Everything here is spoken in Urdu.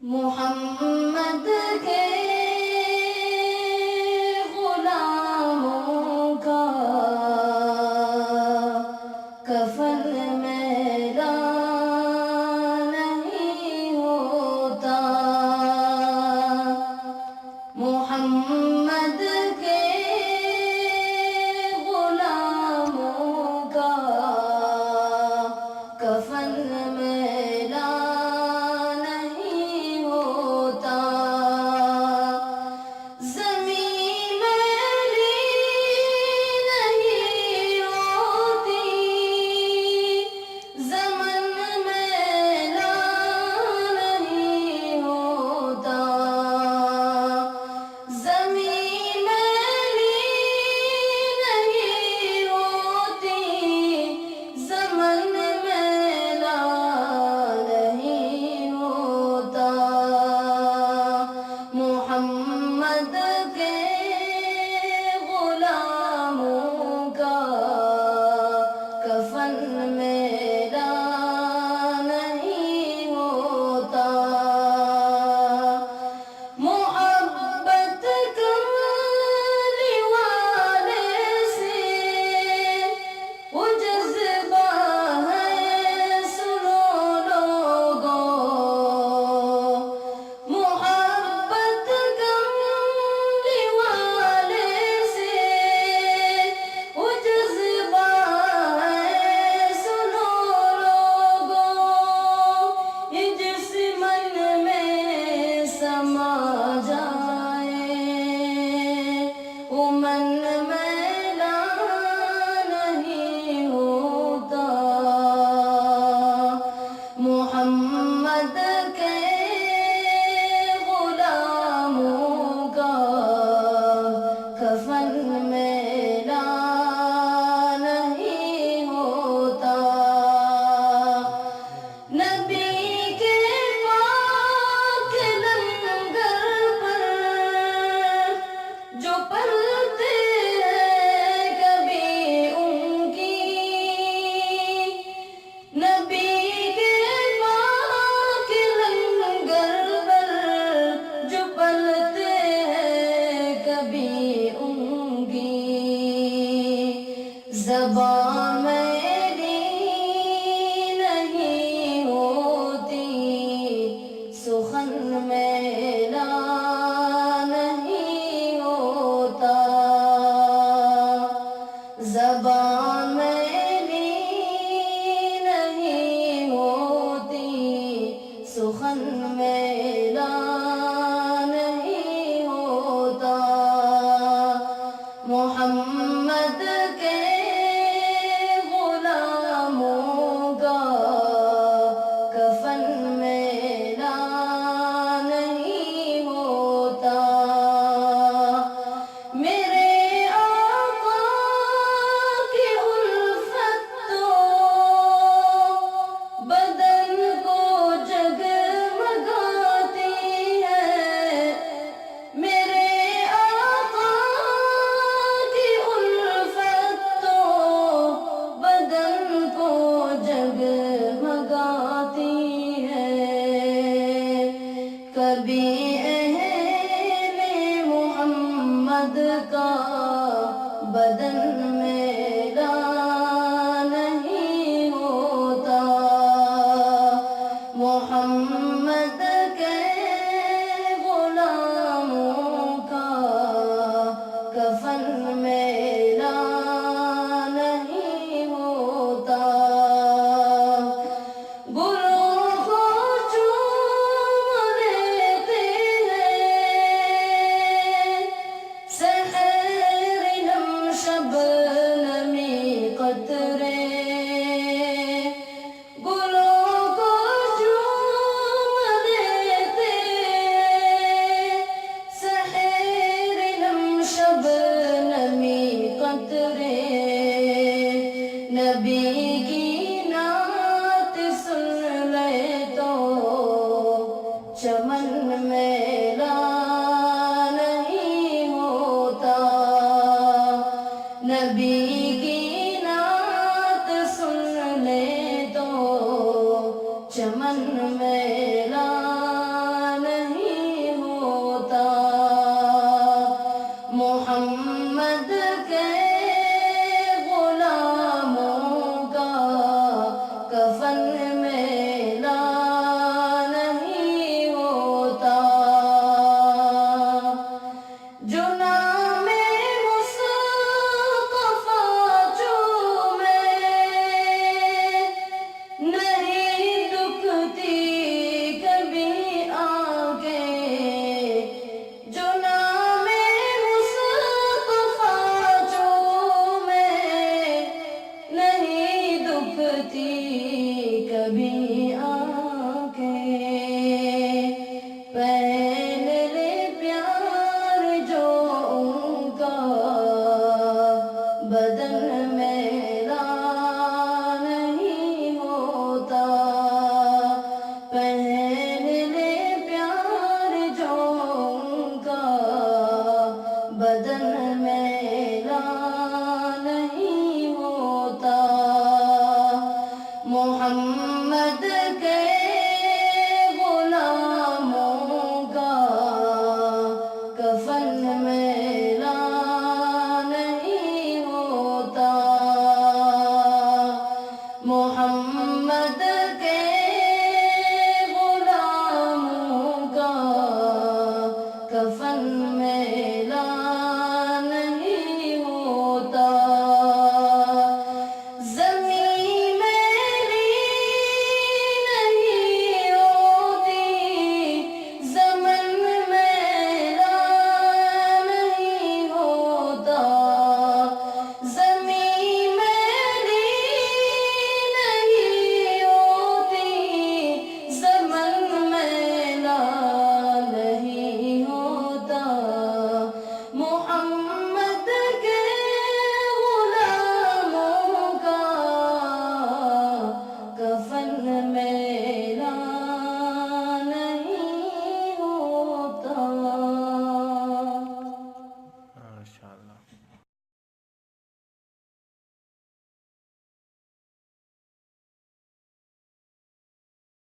محمد کے غلاموں کا کفن میلا نہیں ہوتا، محمد کے غلاموں کا کفن میلا نہیں ہوتا، زمین میلی نہیں ہوتی، زمن میلا نہیں ہوتا، زمین میلی نہیں ہوتی، زمن میلا نہیں ہوتا، محمد کے غلاموں کا کفن میلا نہیں ہوتا، محبت کملی والے سے وہ جذبہ ہے، سنو لوگو، محبت کملی والے سے وہ جذبہ ہے، سنو لوگو، یہ جس من میں سما جائے وہ من میلا نہیں ہوتا، محمد کے غلاموں کا کفن میلا نہیں ہوتا، نبی کے پاک لنگر پر جو پلتے ہیں کبھی ان کی، نبی کے پاک لنگر پر جو پلتے ہیں کبھی ان کی، زبان میری نہیں ہوتی، سخن میلا نہیں ہوتا، زبان میری نہیں ہوتی، سخن میلا نہیں ہوتا، محمد کے غلاموں کا کفن میلا نہیں ہوتا، میرے آقا کی الفت تو بدن کو جگمگاتی ہے، میرے آقا کی الفت تو بدن کو جگمگاتی ہے، کبھی